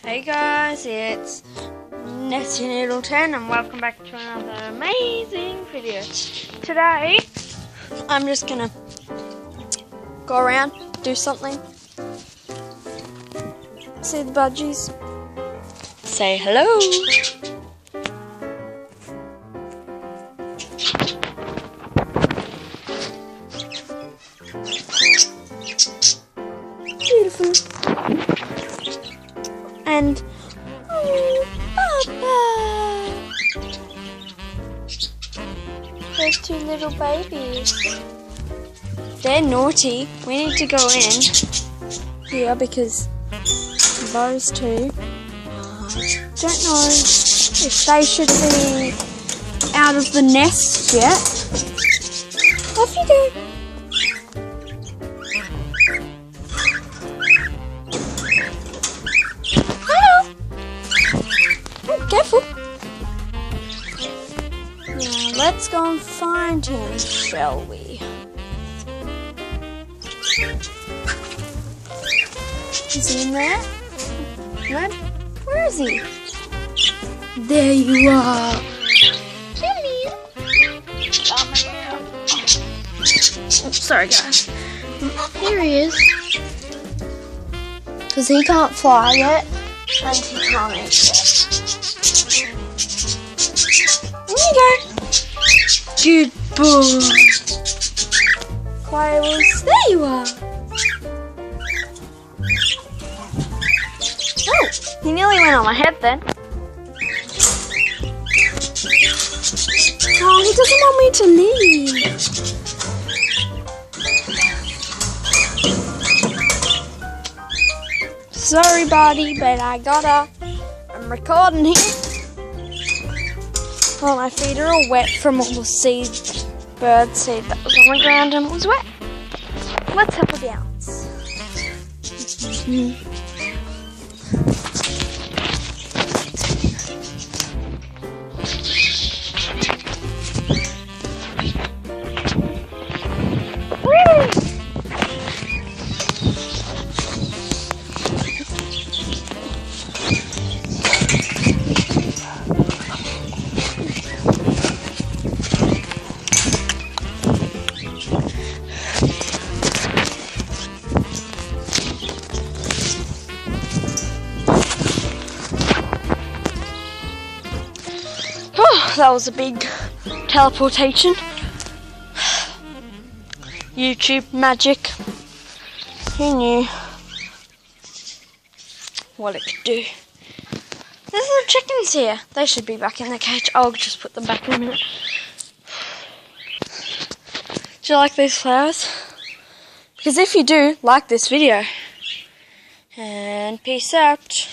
Hey guys, it's Netty Noodle 10 and welcome back to another amazing video. Today, I'm just gonna go around, do something. See the budgies. Say hello. Beautiful. And Papa! There's two little babies. They're naughty. We need to go in here because those two, I don't know if they should be out of the nest yet. Off you go. Careful. Now let's go and find him, shall we? Is he in there? No? Where is he? There you are. Come here. Oh, sorry guys. Here he is. Because he can't fly yet and he can't eat yet. There you go. Good boy. Cyrus, there you are. Oh, he nearly went on my head then. Oh, he doesn't want me to leave. Sorry, buddy, but I gotta. I'm recording here. Oh, my feet are all wet from all the bird seed that was on the ground and it was wet. Let's have a bounce. That was a big teleportation. YouTube magic. Who knew what it could do? There's little chickens here. They should be back in the cage. I'll just put them back in a minute. Do you like these flowers? Because if you do, like this video. And peace out.